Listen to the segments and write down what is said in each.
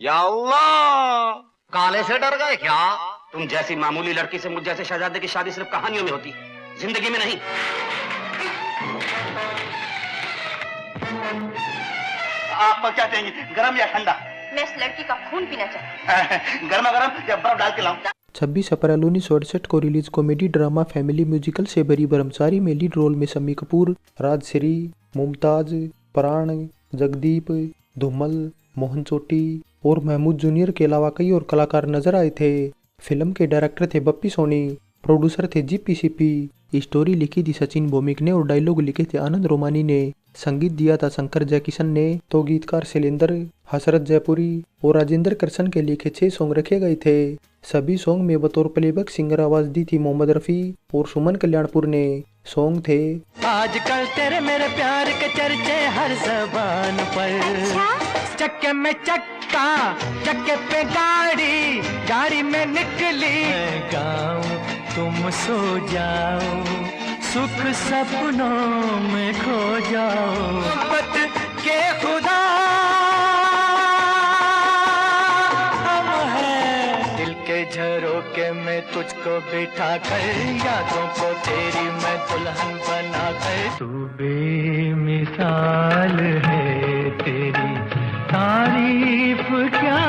या अल्लाह! काले से डर गए क्या? तुम जैसी मामूली लड़की से मुझ जैसे शहजादे की शादी सिर्फ कहानियों में होती, जिंदगी में नहीं। आप क्या चाहेंगे, गरम या ठंडा? मैं इस लड़की का खून पीना चाहती हूँ। गर्मा गर्म या बर्फ डाल के लाऊं? 26 अप्रैल 1968 को release comedy drama family musical से भरी ब्रह्मचारी में लीड रोल में शम्मी कपूर, राजश्री, मुमताज, प्राण, जगदीप, धूमल, मोहन चोटी और महमूद जूनियर के अलावा कई और कलाकार नजर आए थे। फिल्म के डायरेक्टर थे बप्पी सोनी, प्रोड्यूसर थे जीपी सीपी, स्टोरी लिखी थी सचिन भौमिक ने और डायलॉग लिखे थे आनंद रोमानी ने। संगीत दिया था शंकर जयकिशन ने, तो गीतकार शैलेंद्र, हसरत जयपुरी और राजेंद्र कृष्ण के लिखे 6 सॉन्ग रखे गए थे। सभी सॉन्ग में बतौर प्लेबैक सिंगर आवाज दी थी मोहम्मद रफी और सुमन कल्याणपुर ने। सॉन्ग थे आजकल तेरे मेरे प्यार के चर्चे हर जबान पर, चक्के में चक्का, चक्के पे गाड़ी, गाड़ी में निकली गाँव, तुम सो जाओ, सुख सपनों में खो जाओ, मोहब्बत के खुदा हम हैं, दिल के झरोके में तुझको बिठा कर, यादों को तेरी मैं दुल्हन बना कर, तू बेमिसाल है, तेरी तारीफ क्या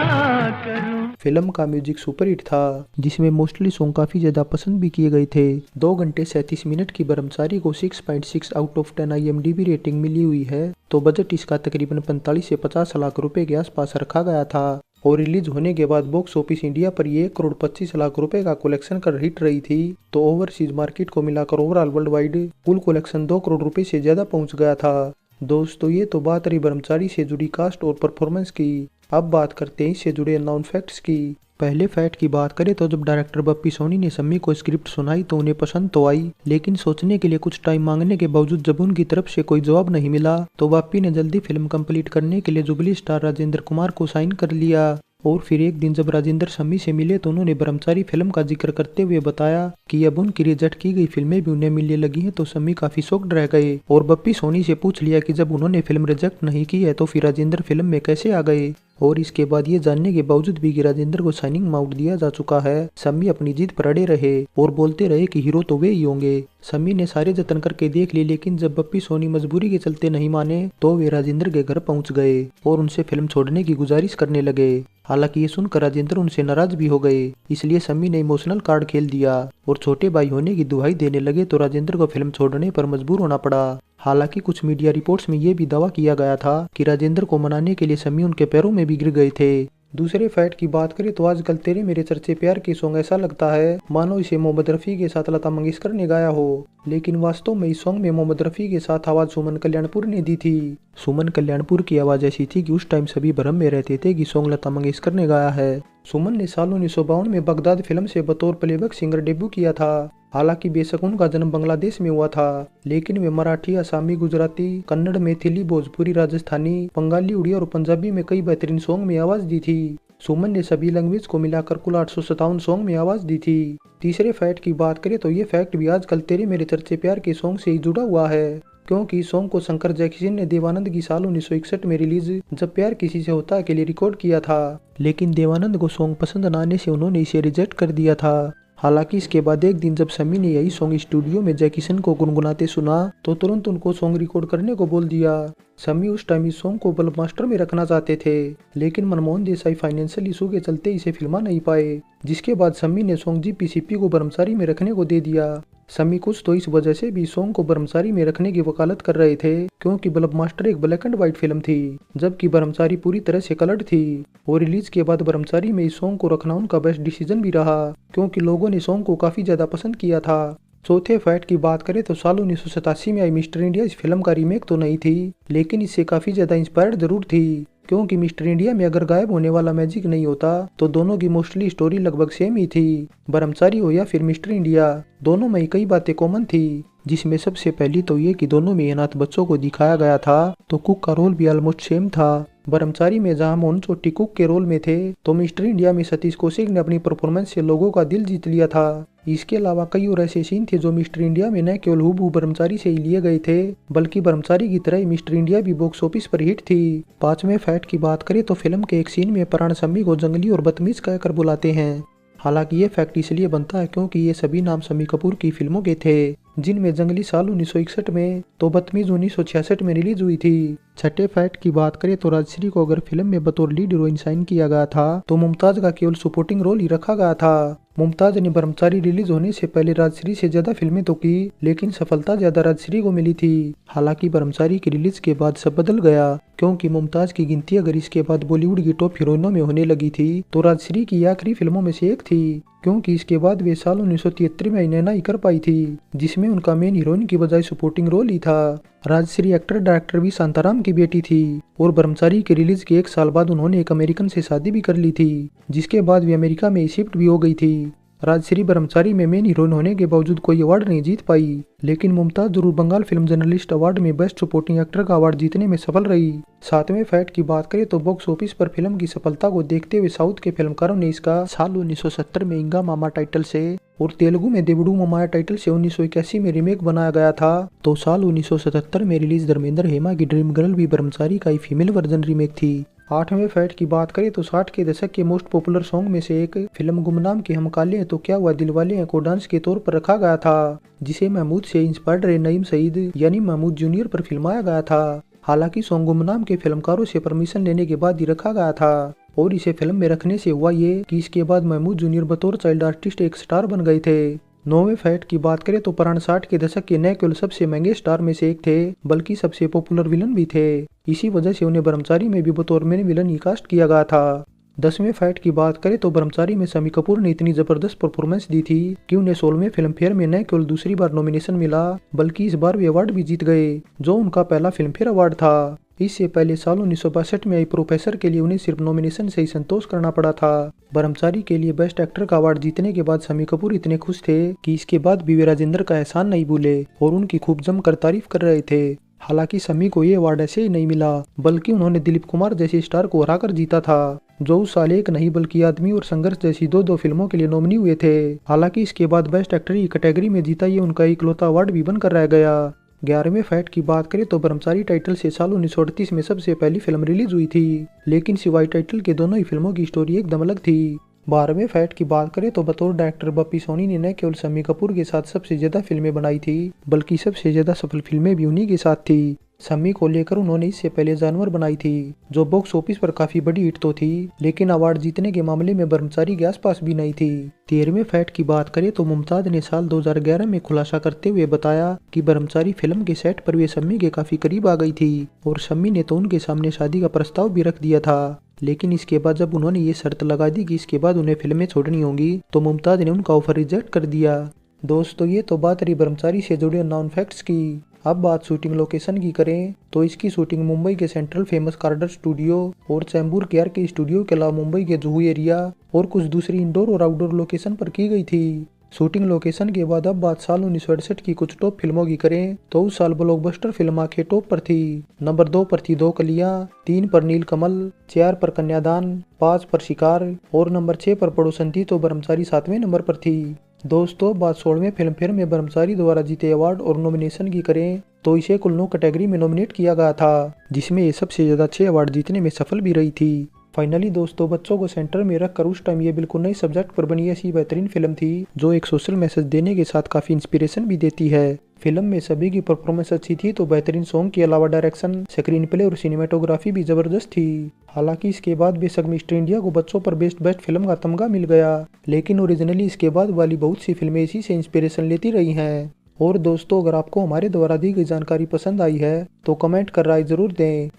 करूं। फिल्म का म्यूजिक सुपरहिट था, जिसमें मोस्टली सॉन्ग काफी ज्यादा पसंद भी किए गए थे। 2 घंटे 37 मिनट की ब्रह्मचारी को 6.6 आउट ऑफ 10 IMDb रेटिंग मिली हुई है। तो बजट इसका तकरीबन 45 से 50 लाख रुपए के आसपास रखा गया था और रिलीज होने के बाद बॉक्स ऑफिस इंडिया पर ये 1 करोड़ 25 लाख रुपए का कलेक्शन कर हिट रही थी। तो ओवरसीज मार्केट को मिलाकर ओवरऑल वर्ल्ड वाइड कुल कलेक्शन 2 करोड़ रुपए से ज्यादा पहुंच गया था। दोस्तों, ये तो बात रही ब्रह्मचारी से जुड़ी कास्ट और परफॉर्मेंस की। अब बात करते हैं इससे जुड़े नॉन फैक्ट्स की। पहले फैक्ट की बात करें तो जब डायरेक्टर बप्पी सोनी ने शम्मी को स्क्रिप्ट सुनाई तो उन्हें पसंद तो आई, लेकिन सोचने के लिए कुछ टाइम मांगने के बावजूद जब उनकी तरफ से कोई जवाब नहीं मिला तो बप्पी ने जल्दी फिल्म कंप्लीट करने के लिए जुबली स्टार राजेंद्र कुमार को साइन कर लिया। और फिर एक दिन जब राजेंद्र शम्मी से मिले तो उन्होंने ब्रह्मचारी फिल्म का जिक्र करते हुए बताया कि अब उनकी रिजेक्ट की गई फिल्में भी उन्हें मिलने लगी हैं। तो शम्मी काफी शॉक्ड रह गए और बप्पी सोनी से पूछ लिया कि जब उन्होंने फिल्म रिजेक्ट नहीं की है तो फिर राजेंद्र फिल्म में कैसे आ गए। और इसके बाद ये जानने के बावजूद भी कि राजेंद्र को साइनिंग आउट दिया जा चुका है, शम्मी अपनी जिद पर अड़े रहे और बोलते रहे कि हीरो तो वे ही होंगे। शम्मी ने सारे जतन करके देख लिए, लेकिन जब बप्पी सोनी मजबूरी के चलते नहीं माने तो वे राजेंद्र के घर पहुंच गए और उनसे फिल्म छोड़ने की गुजारिश करने लगे। हालांकि ये सुनकर राजेंद्र उनसे नाराज भी हो गए, इसलिए शम्मी ने इमोशनल कार्ड खेल दिया और छोटे भाई होने की दुहाई देने लगे। तो राजेंद्र को फिल्म छोड़ने पर मजबूर होना पड़ा। हालांकि कुछ मीडिया रिपोर्ट्स में ये भी दावा किया गया था कि राजेंद्र को मनाने के लिए शम्मी उनके पैरों में भी गिर गए थे। दूसरे फैक्ट की बात करें तो आजकल तेरे मेरे चर्चे प्यार के सॉन्ग ऐसा लगता है मानो इसे मोहम्मद रफी के साथ लता मंगेशकर ने गाया हो, लेकिन वास्तव में इस सॉन्ग में मोहम्मद रफी के साथ आवाज सुमन कल्याणपुर ने दी थी। सुमन कल्याणपुर की आवाज ऐसी थी कि उस टाइम सभी भ्रम में रहते थे कि सॉन्ग लता मंगेशकर ने गाया है। सुमन ने साल 1952 में बगदाद फिल्म से बतौर प्लेबैक सिंगर डेब्यू किया था। हालांकि बेशक उनका जन्म बांग्लादेश में हुआ था, लेकिन वे मराठी, असामी, गुजराती, कन्नड़, मैथिली, भोजपुरी, राजस्थानी, बंगाली, उड़िया और पंजाबी में कई बेहतरीन सॉन्ग में आवाज दी थी। सुमन ने सभी लैंग्वेज को मिलाकर कुल 857 सॉन्ग में आवाज दी थी। तीसरे फैक्ट की बात करें तो ये फैक्ट भी आजकल तेरे मेरे चर्चे प्यार के सॉन्ग से ही जुड़ा हुआ है, क्योंकि इस सॉन्ग को शंकर जयकिशन ने देवानंद की साल 1961 में रिलीज जब प्यार किसी से होता है के लिए रिकॉर्ड किया था, लेकिन देवानंद को सॉन्ग पसंद न आने से उन्होंने इसे रिजेक्ट कर दिया था। हालांकि इसके बाद एक दिन जब शम्मी ने यही सॉन्ग स्टूडियो में जैकिसन को गुनगुनाते सुना तो तुरंत उनको सॉन्ग रिकॉर्ड करने को बोल दिया। शम्मी उस टाइम इस सॉन्ग को बल्ब मास्टर में रखना चाहते थे, लेकिन मनमोहन देसाई फाइनेंशियल इशू के चलते इसे फिल्मा नहीं पाए, जिसके बाद शम्मी ने सॉन्ग जीपीसीपी को ब्रह्मचारी में रखने को दे दिया। शम्मी कुछ तो इस वजह से भी सॉन्ग को ब्रह्मचारी में रखने की वकालत कर रहे थे, क्योंकि बल्ब मास्टर एक ब्लैक एंड व्हाइट फिल्म थी जबकि ब्रह्मचारी पूरी तरह से कलर्ड थी। और रिलीज के बाद ब्रह्मचारी में इस सॉन्ग को रखना उनका बेस्ट डिसीजन भी रहा, क्योंकि लोगों ने सॉन्ग को काफी ज्यादा पसंद किया था। चौथे फैक्ट की बात करें तो साल 1987 में आई मिस्टर इंडिया इस फिल्म का रीमेक तो नहीं थी, लेकिन इससे काफी ज्यादा इंस्पायर्ड जरूर थी, क्योंकि मिस्टर इंडिया में अगर गायब होने वाला मैजिक नहीं होता तो दोनों की मोस्टली स्टोरी लगभग सेम ही थी। ब्रह्मचारी हो या फिर मिस्टर इंडिया, दोनों में कई बातें कॉमन थी, जिसमें सबसे पहली तो ये कि दोनों में अनाथ बच्चों को दिखाया गया था, तो कुक का रोल भी ऑलमोस्ट सेम था। ब्रह्मचारी में जहां मोहन चोटी कुक के रोल में थे तो मिस्टर इंडिया में सतीश कौशिक ने अपनी परफॉर्मेंस से लोगों का दिल जीत लिया था। इसके अलावा कई और ऐसे सीन थे जो मिस्टर इंडिया में न केवल हूबहू ब्रह्मचारी से ही लिए गए थे, बल्कि ब्रह्मचारी की तरह ही मिस्टर इंडिया भी बॉक्स ऑफिस पर हिट थी। 5वें फैक्ट की बात करें तो फिल्म के एक सीन में प्राण शम्मी को जंगली और बदतमीज कहकर बुलाते हैं। हालांकि ये फैक्ट इसलिए बनता है क्योंकि ये सभी नाम शम्मी कपूर की फिल्मों के थे, जिनमें जंगली साल 1961 में तो बदतमीज 1966 में रिलीज हुई थी। 6ठे फैक्ट की बात करें तो राजश्री को अगर फिल्म में बतौर लीड हीरोइन साइन किया गया था तो मुमताज का केवल सपोर्टिंग रोल ही रखा गया था। मुमताज ने ब्रह्मचारी रिलीज होने से पहले राजश्री से ज्यादा फिल्में तो की, लेकिन सफलता ज्यादा राजश्री को मिली थी। हालांकि ब्रह्मचारी की रिलीज के बाद सब बदल गया, क्योंकि मुमताज की गिनती अगर इसके बाद बॉलीवुड की टॉप हीरोइनों में होने लगी थी तो राजश्री की आखिरी फिल्मों में से एक थी, क्योंकि इसके बाद वे साल 1973 में नैना ही कर पाई थी, जिसमें उनका मेन हीरोइन की बजाय सपोर्टिंग रोल ही था। Rajshri actor director V Shantaram की बेटी थी और ब्रह्मचारी के रिलीज के 1 साल बाद उन्होंने एक अमेरिकन से शादी भी कर ली थी, जिसके बाद वे अमेरिका में शिफ्ट भी हो गई थी। राजश्री ब्रह्मचारी में मेन हीरोइन होने के बावजूद कोई अवार्ड नहीं जीत पाई, लेकिन मुमताज जरूर बंगाल फिल्म जर्नलिस्ट अवार्ड में बेस्ट सपोर्टिंग एक्टर का अवार्ड जीतने में सफल रही। 7वें फैक्ट की बात करें तो बॉक्स ऑफिस पर फिल्म की सफलता को देखते हुए साउथ के फिल्मकारों ने इसका साल 1970 में इंगा मामा टाइटल से और तेलुगु में देवुडू ममाया टाइटल से 1981 में रीमेक बनाया गया था, तो साल 1977 में रिलीज धर्मेंद्र हेमा की ड्रीम गर्ल भी ब्रह्मचारी का ही फीमेल वर्जन रीमेक थी। 8वें फैक्ट की बात करें तो 60 के दशक के मोस्ट पॉपुलर सॉन्ग में से एक फिल्म गुमनाम के हम काले हैं तो क्या हुआ दिलवाले हैं को डांस के तौर पर रखा गया था, जिसे महमूद से इंस्पायर्ड नईम सईद यानी महमूद जूनियर पर फिल्माया गया था। हालांकि सॉन्ग गुमनाम के फिल्मकारों से परमिशन लेने के बाद ही रखा गया था, और इसे फिल्म में रखने से हुआ ये कि इसके बाद महमूद जूनियर बतौर चाइल्ड आर्टिस्ट एक स्टार बन गए थे। 9वें फैक्ट की बात करें तो प्राण 60 के दशक के न केवल सबसे महंगे स्टार में से एक थे, बल्कि सबसे पॉपुलर विलन भी थे। इसी वजह से उन्हें ब्रह्मचारी में भी बतौर मेन विलन ही कास्ट किया गया था। 10वें फैक्ट की बात करें तो ब्रह्मचारी में शम्मी कपूर ने इतनी जबरदस्त परफॉर्मेंस दी थी कि उन्हें 16वें फिल्म फेयर में न केवल दूसरी बार नॉमिनेशन मिला, बल्कि इस बार वे अवार्ड भी जीत गए, जो उनका पहला फिल्म फेयर अवार्ड था। इससे पहले साल 1962 में आई प्रोफेसर के लिए उन्हें सिर्फ नॉमिनेशन से ही संतोष करना पड़ा था। ब्रह्मचारी के लिए बेस्ट एक्टर का अवार्ड जीतने के बाद शम्मी कपूर इतने खुश थे कि इसके बाद भी वे राजेंद्र का एहसान नहीं भूले और उनकी खूब जमकर तारीफ कर रहे थे। हालांकि शम्मी को ये अवार्ड ऐसे ही नहीं मिला, बल्कि उन्होंने दिलीप कुमार जैसे स्टार को हराकर जीता था, जो उस साल एक नहीं बल्कि आदमी और संघर्ष जैसी दो फिल्मों के लिए नॉमिनी हुए थे। हालांकि इसके बाद बेस्ट एक्टर की कैटेगरी में जीता ये उनका इकलौता अवार्ड भी बनकर रह गया। 11वें फैक्ट की बात करें तो ब्रह्मचारी टाइटल से साल 1938 में सबसे पहली फिल्म रिलीज हुई थी, लेकिन सिवाय टाइटल के दोनों ही फिल्मों की स्टोरी एकदम अलग थी। 12वें फैक्ट की बात करें तो बतौर डायरेक्टर बप्पी सोनी ने न केवल शम्मी कपूर के साथ सबसे ज्यादा फिल्में बनाई थी, बल्कि सबसे ज्यादा सफल फिल्में भी उन्हीं के साथ थी। शम्मी को लेकर उन्होंने इससे पहले जानवर बनाई थी, जो बॉक्स ऑफिस पर काफी बड़ी हिट तो थी, लेकिन अवार्ड जीतने के मामले में ब्रह्मचारी के आसपास भी नहीं थी। 13वें फैक्ट की बात करें तो मुमताज ने साल 2011 में खुलासा करते हुए बताया कि ब्रह्मचारी फिल्म के सेट पर वे शम्मी के काफी करीब आ गई थी और शम्मी ने तो उनके सामने शादी का प्रस्ताव भी रख दिया था, लेकिन इसके बाद जब उन्होंने ये शर्त लगा दी कि इसके बाद उन्हें फिल्में छोड़नी होंगी तो मुमताज ने उनका ऑफर रिजेक्ट कर दिया। दोस्तों ये तो बात रही ब्रह्मचारी से जुड़े नॉन फैक्ट्स की। अब बात शूटिंग लोकेशन की करें तो इसकी शूटिंग मुंबई के सेंट्रल फेमस कार्डर स्टूडियो और चैम्बूर केयर के स्टूडियो के अलावा मुंबई के जुहू एरिया और कुछ दूसरी इंडोर और आउटडोर लोकेशन पर की गई थी। शूटिंग लोकेशन के बाद अब बात साल 1968 की कुछ टॉप फिल्मों की करें तो उस साल ब्लॉकबस्टर फिल्म आंखें टॉप पर थी। नंबर 2 पर थी दो कलियां, 3 पर नीलकमल, 4 पर कन्यादान, 5 पर शिकार और नंबर 6 पर पड़ोसन थी तो ब्रह्मचारी 7वें नंबर पर थी। दोस्तों बात 16वें फिल्म फेयर में ब्रह्मचारी द्वारा जीते अवार्ड और नॉमिनेशन की करें तो इसे कुल 9 कैटेगरी में नॉमिनेट किया गया था, जिसमें ये सबसे ज्यादा 6 अवार्ड जीतने में सफल भी रही थी। फाइनली दोस्तों बच्चों को सेंटर में रखकर उस टाइम ये बिल्कुल नए सब्जेक्ट पर बनी ऐसी बेहतरीन फिल्म थी जो एक सोशल मैसेज देने के साथ काफी इंस्पिरेशन भी देती है। फिल्म में सभी की परफॉर्मेंस अच्छी थी तो बेहतरीन सॉन्ग के अलावा डायरेक्शन, स्क्रीन प्ले और सिनेमेटोग्राफी भी जबरदस्त थी। हालांकि इसके बाद बेशक मिस्टर इंडिया को बच्चों पर बेस्ट फिल्म का तमगा मिल गया, लेकिन ओरिजिनली इसके बाद वाली बहुत सी फिल्में इसी से इंस्पिरेशन लेती रही हैं। और दोस्तों अगर आपको हमारे द्वारा दी गई जानकारी पसंद आई है तो कमेंट कर राय जरूर दें।